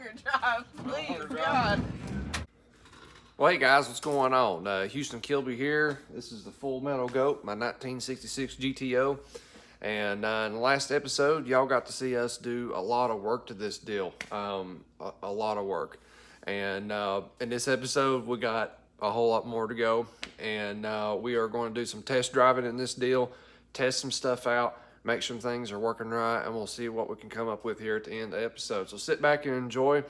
longer drive, please, God. Well, hey guys, what's going on? Houston Kilby here. This is the Full Metal Goat, my 1966 GTO. And in the last episode, y'all got to see us do a lot of work to this deal. A lot of work. And in this episode, we got a whole lot more to go. And we are going to do some test driving in this deal, test some stuff out, make sure things are working right, and we'll see what we can come up with here at the end of the episode. So sit back and enjoy.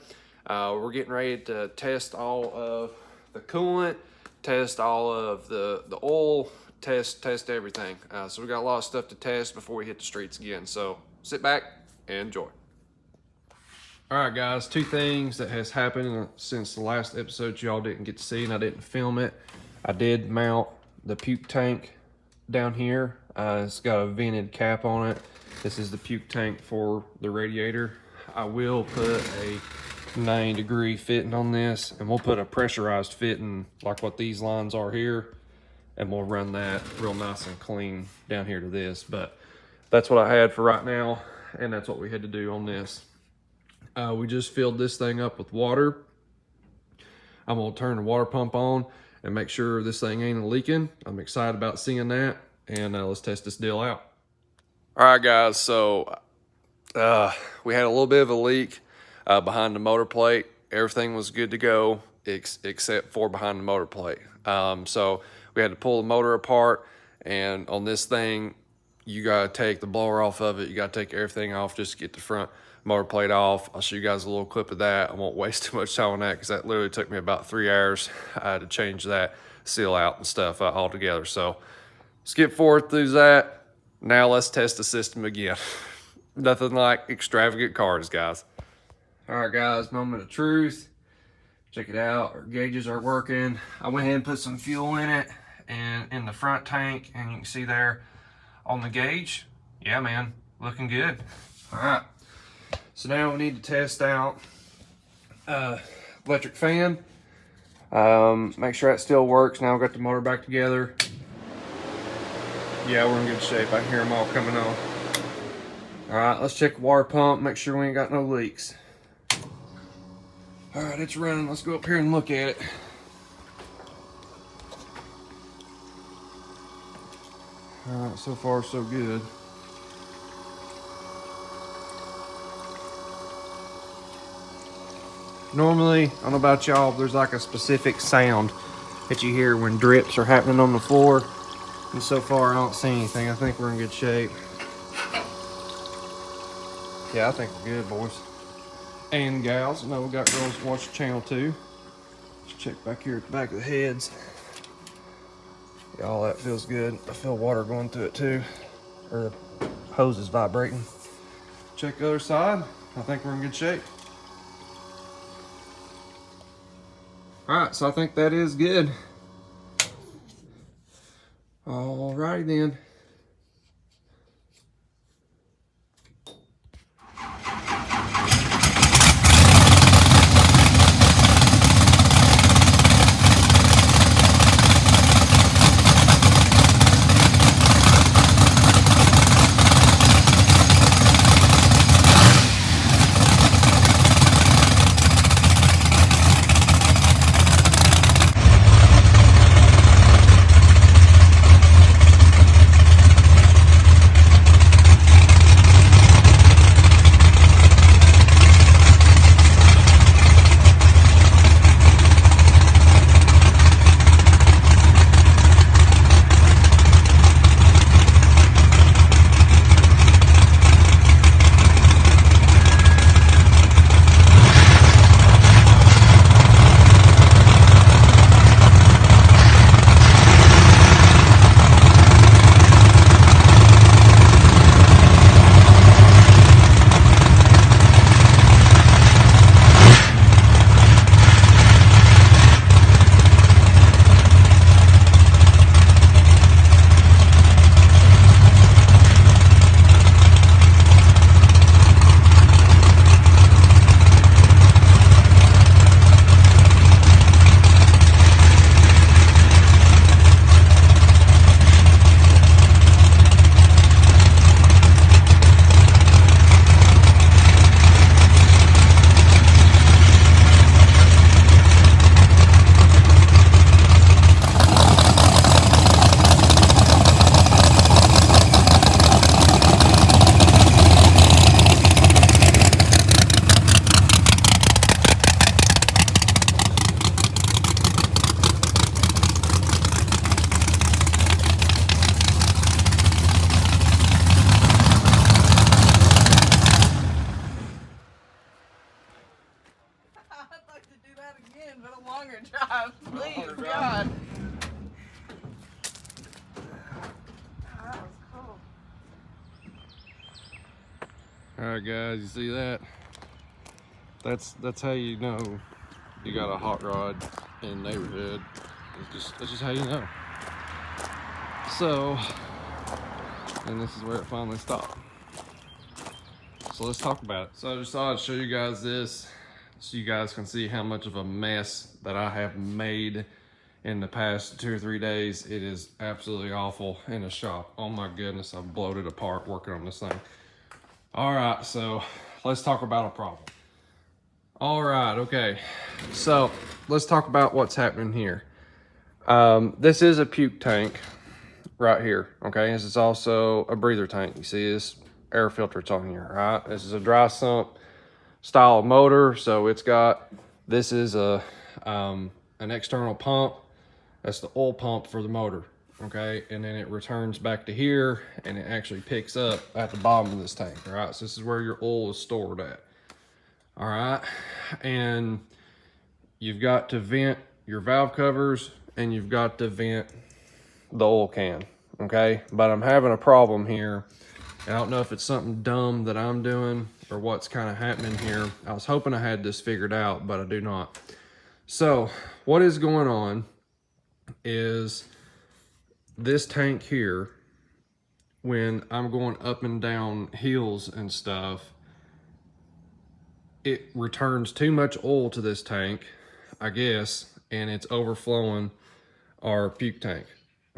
We're getting ready to test all of the coolant, test all of the oil, test everything. So we got a lot of stuff to test before we hit the streets again. So sit back and enjoy. All right, guys, two things that has happened since the last episode y'all didn't get to see, and I didn't film it. I did mount the puke tank down here. It's got a vented cap on it. This is the puke tank for the radiator. I will put a 90-degree fitting on this, and we'll put a pressurized fitting like what these lines are here, and we'll run that real nice and clean down here to this. But that's what I had for right now, and that's what we had to do on this. We just filled this thing up with water. I'm gonna turn the water pump on and make sure this thing ain't leaking. I'm excited about seeing that, and let's test this deal out. All right, guys, so we had a little bit of a leak behind the motor plate. Everything was good to go except for behind the motor plate. So we had to pull the motor apart, and on this thing, you gotta take the blower off of it. You gotta take everything off just to get the front motor plate off. I'll show you guys a little clip of that. I won't waste too much time on that because that literally took me about 3 hours to change that seal out and stuff all together. So skip forward through that. Now let's test the system again. Nothing like extravagant cars, guys. All right, guys, moment of truth. Check it out. Our gauges are working. I went ahead and put some fuel in it and in the front tank, and you can see there on the gauge. Yeah, man, looking good. All right. So now we need to test out electric fan. Make sure that still works. Now we've got the motor back together. Yeah, we're in good shape. I can hear them all coming on. All right, let's check the water pump. Make sure we ain't got no leaks. All right, it's running. Let's go up here and look at it. All right, so far so good. Normally, I don't know about y'all, there's like a specific sound that you hear when drips are happening on the floor. And so far, I don't see anything. I think we're in good shape. Yeah, I think we're good, boys. And gals. I know we got girls watch the channel too. Let's check back here at the back of the heads. Yeah, all that feels good. I feel water going through it too. Or the hose is vibrating. Check the other side. I think we're in good shape. Alright, so I think that is good. Alrighty then. All right, guys, you see that? That's how you know you got a hot rod in the neighborhood. That's just how you know. So, and this is where it finally stopped. So let's talk about it. So I just thought I'd show you guys this so you guys can see how much of a mess that I have made in the past 2 or 3 days. It is absolutely awful in the shop. Oh my goodness, I've blown it apart working on this thing. All right, so let's talk about a problem. All right, okay. So let's talk about what's happening here. This is a puke tank right here, okay? This is also a breather tank. You see this air filter it's on here, right? This is a dry sump style motor, so it's got, this is a an external pump. That's the oil pump for the motor, okay? And then it returns back to here, and it actually picks up at the bottom of this tank, all right? So this is where your oil is stored at, all right? And you've got to vent your valve covers, and you've got to vent the oil can, okay? But I'm having a problem here. I don't know if it's something dumb that I'm doing or what's kind of happening here. I was hoping I had this figured out, but I do not. So what is going on is this tank here, when I'm going up and down hills and stuff, it returns too much oil to this tank, I guess, and it's overflowing our puke tank,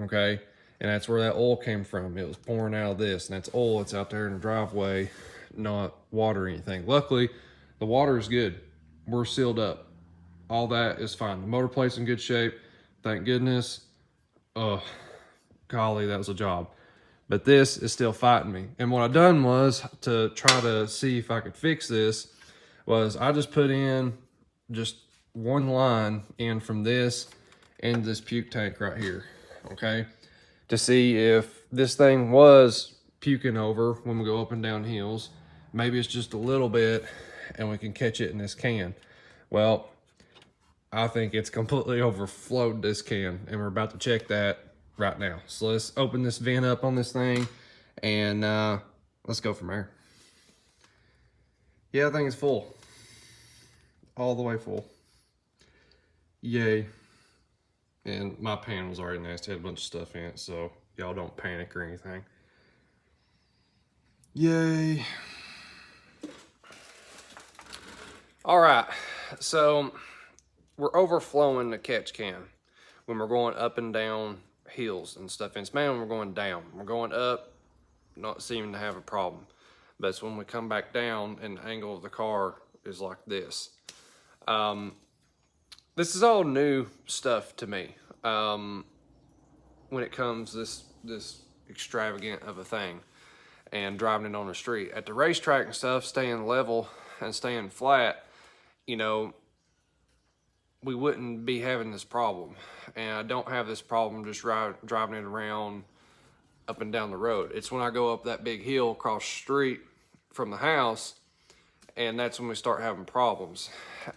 okay? And that's where that oil came from. It was pouring out of this, and that's oil. It's out there in the driveway, not water or anything. Luckily, the water is good. We're sealed up. All that is fine. The motor plate's in good shape, thank goodness. Oh, golly, that was a job. But this is still fighting me. And what I done was, to try to see if I could fix this, was I just put in just one line in from this into this puke tank right here, okay? To see if this thing was puking over when we go up and down hills. Maybe it's just a little bit and we can catch it in this can. Well, I think it's completely overflowed this can, and we're about to check that right now. So let's open this vent up on this thing, and let's go from there. Yeah, I think it's full. All the way full. Yay. And my pan was already nasty, had a bunch of stuff in it, so y'all don't panic or anything. Yay. All right, so we're overflowing the catch can when we're going up and down hills and stuff. And it's mainly when we're going down. We're going up, not seeming to have a problem. But it's when we come back down and the angle of the car is like this. This is all new stuff to me when it comes this extravagant of a thing and driving it on the street. At the racetrack and stuff, staying level and staying flat, you know, we wouldn't be having this problem. And I don't have this problem just driving it around up and down the road. It's when I go up that big hill across the street from the house, and that's when we start having problems.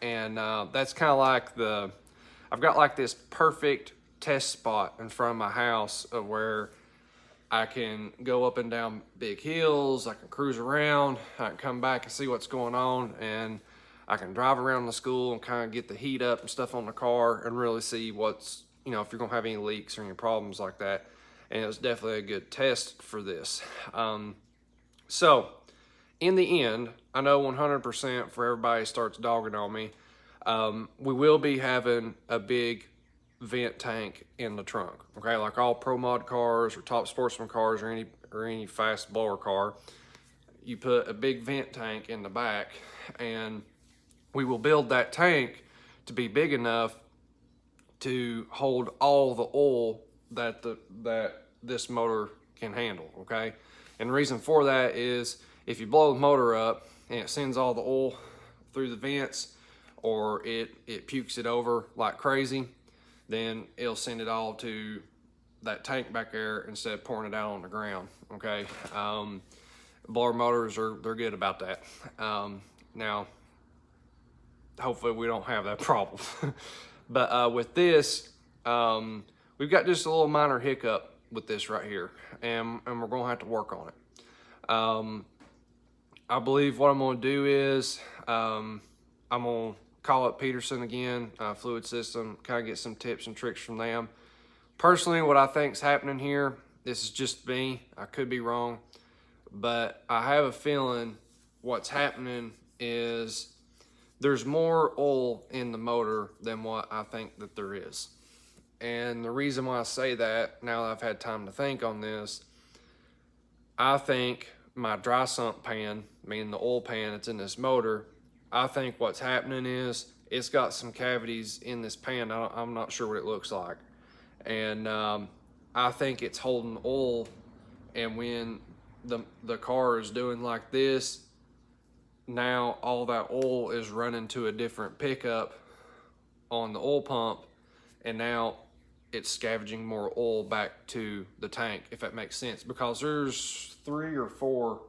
And that's kind of like I've got like this perfect test spot in front of my house of where I can go up and down big hills, I can cruise around, I can come back and see what's going on, and I can drive around the school and kind of get the heat up and stuff on the car and really see what's, you know, if you're gonna have any leaks or any problems like that. And it was definitely a good test for this. So in the end, I know 100% for everybody starts dogging on me, we will be having a big vent tank in the trunk, okay? Like all pro mod cars or top sportsman cars or any fast blower car, you put a big vent tank in the back, and we will build that tank to be big enough to hold all the oil that this motor can handle, okay? And the reason for that is if you blow the motor up and it sends all the oil through the vents, or it pukes it over like crazy, then it'll send it all to that tank back there instead of pouring it out on the ground, okay? Blower motors, they're good about that. Now, hopefully we don't have that problem. But with this, we've got just a little minor hiccup with this right here, and we're gonna have to work on it. I believe what I'm going to do is I'm going to call up Peterson again, Fluid System, kind of get some tips and tricks from them. Personally, what I think is happening here, this is just me, I could be wrong, but I have a feeling what's happening is there's more oil in the motor than what I think that there is. And the reason why I say that, now that I've had time to think on this, I think my dry sump pan, meaning the oil pan that's in this motor, I think what's happening is it's got some cavities in this pan. I'm not sure what it looks like. And I think it's holding oil, and when the car is doing like this, now all that oil is running to a different pickup on the oil pump, and now it's scavenging more oil back to the tank, if that makes sense. Because there's 3 or 4,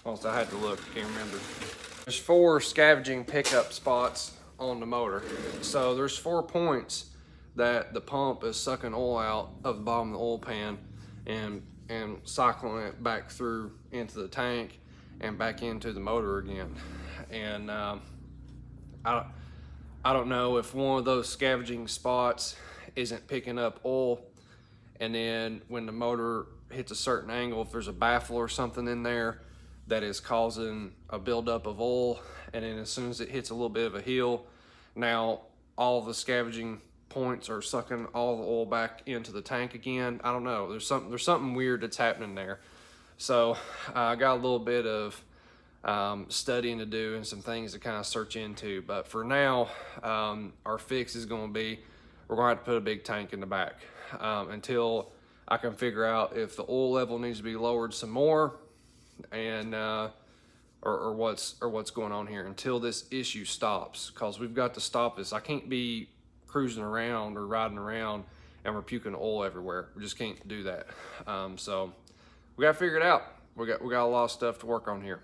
well, I had to look, I can't remember. There's 4 scavenging pickup spots on the motor. So there's 4 points that the pump is sucking oil out of the bottom of the oil pan and cycling it back through into the tank and back into the motor again. And I don't know if one of those scavenging spots isn't picking up oil, and then when the motor hits a certain angle, if there's a baffle or something in there that is causing a buildup of oil, and then as soon as it hits a little bit of a hill, now all the scavenging points are sucking all the oil back into the tank again. I don't know, there's something weird that's happening there. So I got a little bit of studying to do and some things to kind of search into, but for now our fix is going to be, we're going to have to put a big tank in the back until I can figure out if the oil level needs to be lowered some more, and or what's going on here until this issue stops, because we've got to stop this. I can't be cruising around or riding around and we're puking oil everywhere. We just can't do that. So we got to figure it out. We got a lot of stuff to work on here.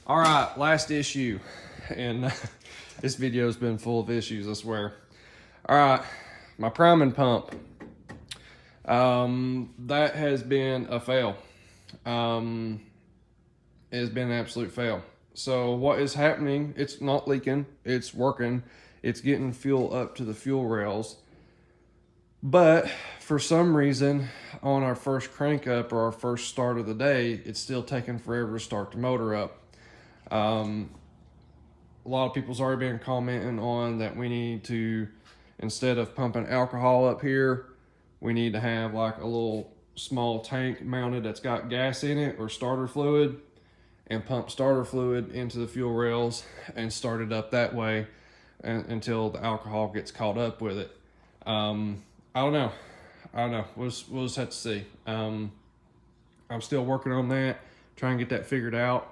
All right, last issue, and this video has been full of issues, I swear. All right, my priming pump. That has been a fail. It has been an absolute fail. So what is happening, it's not leaking, it's working, it's getting fuel up to the fuel rails. But for some reason, on our first crank up or our first start of the day, it's still taking forever to start the motor up. A lot of people's already been commenting on that we need to, instead of pumping alcohol up here, we need to have like a little small tank mounted that's got gas in it or starter fluid, and pump starter fluid into the fuel rails and start it up that way until the alcohol gets caught up with it. I don't know. We'll just have to see. I'm still working on that, trying to get that figured out.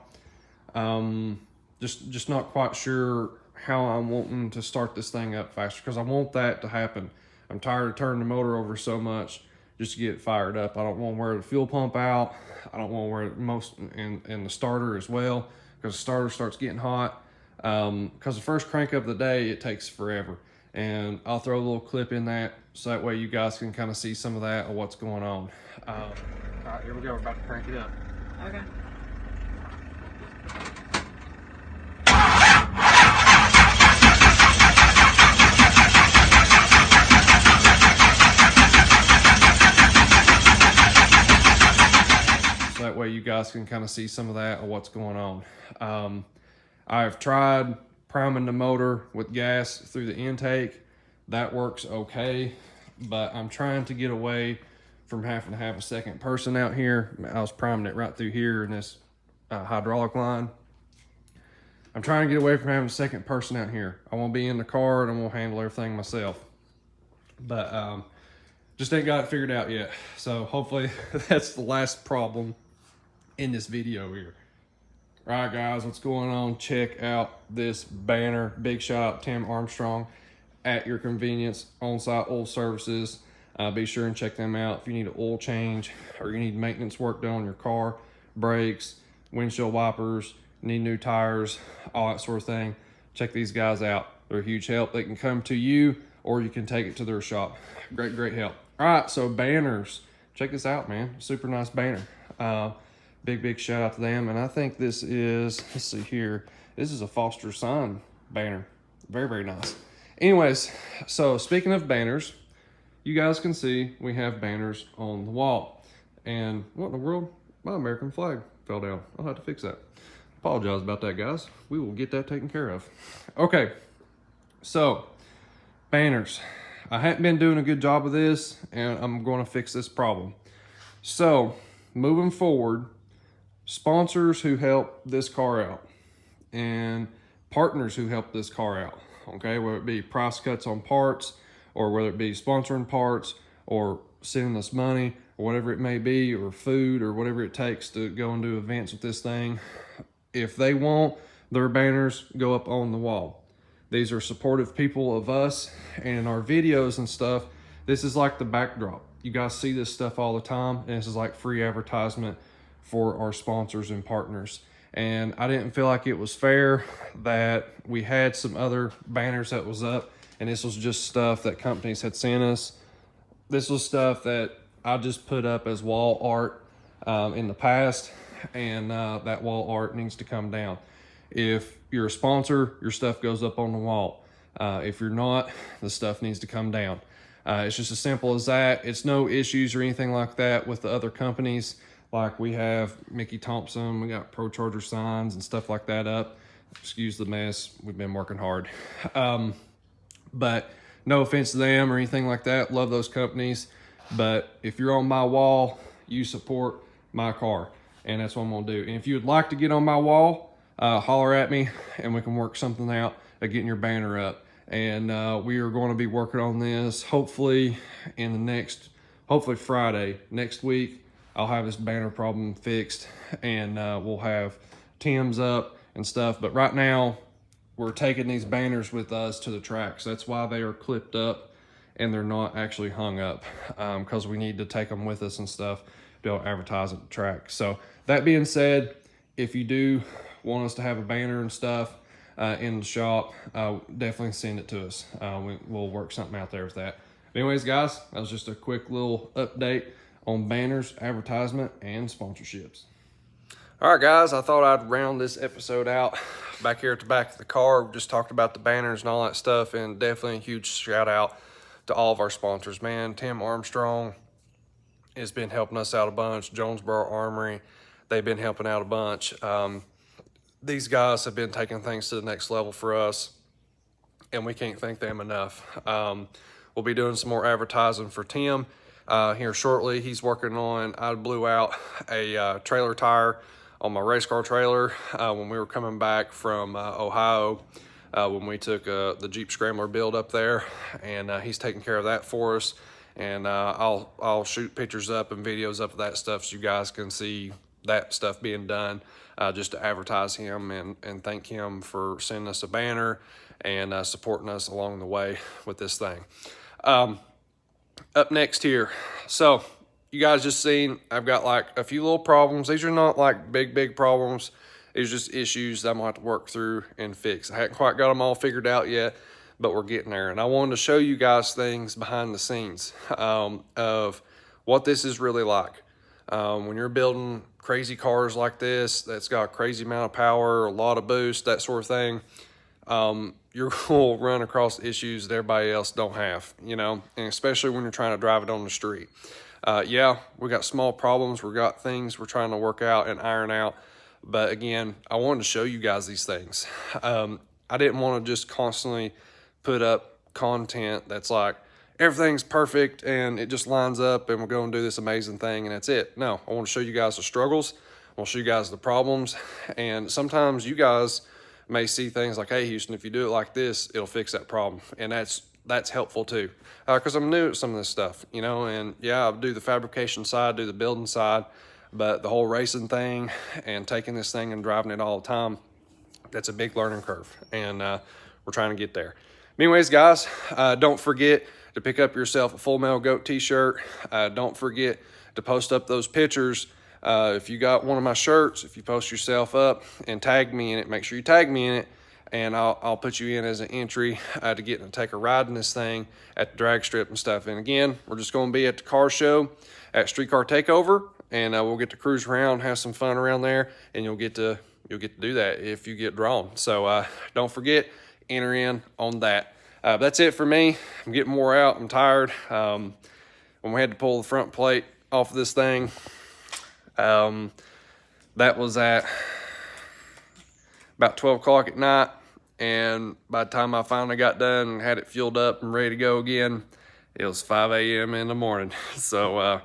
Just not quite sure how I'm wanting to start this thing up faster, because I want that to happen. I'm tired of turning the motor over so much just to get it fired up. I don't want to wear the fuel pump out. I don't want to wear most in the starter as well, because the starter starts getting hot. Because the first crank up of the day, it takes forever. And I'll throw a little clip in that so that way you guys can kind of see some of that or what's going on. All right, here we go. We're about to crank it up. Okay. That way you guys can kind of see some of that or what's going on. I've tried priming the motor with gas through the intake. That works okay, but I'm trying to get away from having to have a second person out here. I was priming it right through here in this hydraulic line. I'm trying to get away from having a second person out here. I want to be in the car and I'm going to handle everything myself. But just ain't got it figured out yet. So hopefully that's the last problem in this video here. All right, guys, what's going on? Check out this banner. Big shout out to Tim Armstrong, at your convenience, on-site oil services. Be sure and check them out if you need an oil change or you need maintenance work done on your car, brakes, windshield wipers, need new tires, all that sort of thing. Check these guys out. They're a huge help. They can come to you or you can take it to their shop. Great help. All right, so banners. Check this out, man. Super nice banner. Big shout out to them. And I think this is, let's see here, this is a Foster Sign banner. Very nice. Anyways, so speaking of banners, you guys can see we have banners on the wall. And what in the world? My American flag fell down. I'll have to fix that. Apologize about that, guys. We will get that taken care of. Okay, so banners. I hadn't been doing a good job of this, and I'm going to fix this problem. So moving forward, sponsors who help this car out and partners who help this car out, okay, whether it be price cuts on parts, or whether it be sponsoring parts, or sending us money, or whatever it may be, or food, or whatever it takes to go and do events with this thing. If they want their banners, go up on the wall. These are supportive people of us and in our videos and stuff. This is like the backdrop. You guys see this stuff all the time, and this is like free advertisement for our sponsors and partners. And I didn't feel like it was fair that we had some other banners that was up, and this was just stuff that companies had sent us. This was stuff that I just put up as wall art in the past, and that wall art needs to come down. If you're a sponsor, your stuff goes up on the wall. If you're not, the stuff needs to come down. It's just as simple as that. It's no issues or anything like that with the other companies. Like we have Mickey Thompson, we got Pro Charger signs and stuff like that up. Excuse the mess, we've been working hard. But no offense to them or anything like that. Love those companies. But if you're on my wall, you support my car. And that's what I'm gonna do. And if you would like to get on my wall, holler at me and we can work something out of getting your banner up. And we are going to be working on this hopefully hopefully Friday next week. I'll have this banner problem fixed, and we'll have Tim's up and stuff. But right now we're taking these banners with us to the tracks. That's why they are clipped up and they're not actually hung up, because we need to take them with us and stuff to be able to advertise at the track. So that being said, if you do want us to have a banner and stuff in the shop, definitely send it to us. We'll work something out there with that. Anyways, guys, that was just a quick little update on banners, advertisement, and sponsorships. All right, guys, I thought I'd round this episode out back here at the back of the car. We just talked about the banners and all that stuff, and definitely a huge shout out to all of our sponsors, man. Tim Armstrong has been helping us out a bunch. Jonesborough Armory, they've been helping out a bunch. These guys have been taking things to the next level for us, and we can't thank them enough. We'll be doing some more advertising for Tim here shortly. He's working on, I blew out a trailer tire on my race car trailer when we were coming back from Ohio, when we took the Jeep Scrambler build up there, and he's taking care of that for us. And I'll shoot pictures up and videos up of that stuff so you guys can see that stuff being done, just to advertise him and thank him for sending us a banner and supporting us along the way with this thing. Up next here, so you guys just seen I've got like a few little problems. These are not like big problems. These are just issues that I'm gonna have to work through and fix. I haven't quite got them all figured out yet, but we're getting there. And I wanted to show you guys things behind the scenes of what this is really like. When you're building crazy cars like this, that's got a crazy amount of power, a lot of boost, that sort of thing, you're going to run across issues that everybody else don't have, you know, and especially when you're trying to drive it on the street. Yeah, we got small problems. We got things we're trying to work out and iron out. But again, I wanted to show you guys these things. I didn't want to just constantly put up content that's like, everything's perfect and it just lines up and we're going to do this amazing thing and that's it. No, I want to show you guys the struggles. I want to show you guys the problems. And sometimes you guys may see things like, hey, Houston, if you do it like this, it'll fix that problem. And that's helpful too. Because I'm new at some of this stuff, you know, and yeah, I do the fabrication side, do the building side, but the whole racing thing and taking this thing and driving it all the time, that's a big learning curve. And we're trying to get there. Anyways, guys, don't forget to pick up yourself a Full Metal Goat t-shirt. Don't forget to post up those pictures. If you got one of my shirts, if you post yourself up and tag me in it, make sure you tag me in it, and I'll put you in as an entry to get to take a ride in this thing at the drag strip and stuff. And again, we're just going to be at the car show at Streetcar Takeover, and we'll get to cruise around, have some fun around there, and you'll get to do that if you get drawn. So don't forget, enter in on that. That's it for me. I'm getting wore out. I'm tired. When we had to pull the front plate off of this thing, that was at about 12 o'clock at night, and by the time I finally got done and had it fueled up and ready to go again, it was 5 a.m. in the morning. So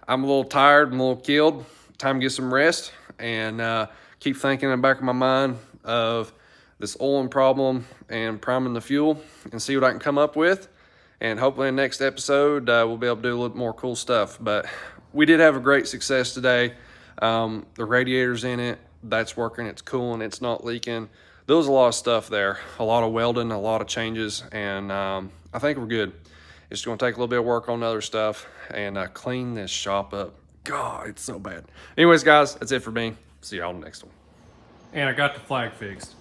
I'm a little tired, I'm a little killed. Time to get some rest, and keep thinking in the back of my mind of this oiling problem and priming the fuel, and see what I can come up with. And hopefully in the next episode, we'll be able to do a little more cool stuff. But we did have a great success today. The radiator's in it, that's working, it's cooling, it's not leaking. There was a lot of stuff there, a lot of welding, a lot of changes, and I think we're good. It's gonna take a little bit of work on other stuff and clean this shop up. God, it's so bad. Anyways, guys, that's it for me. See y'all in the next one. And I got the flag fixed.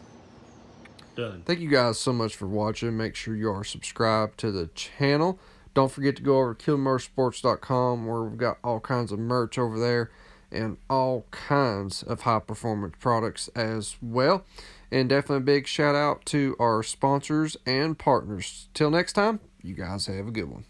Done. Thank you guys so much for watching. Make sure you are subscribed to the channel. Don't forget to go over to KillerMotorsports.com, where we've got all kinds of merch over there and all kinds of high performance products as well. And definitely a big shout out to our sponsors and partners. Till next time, you guys have a good one.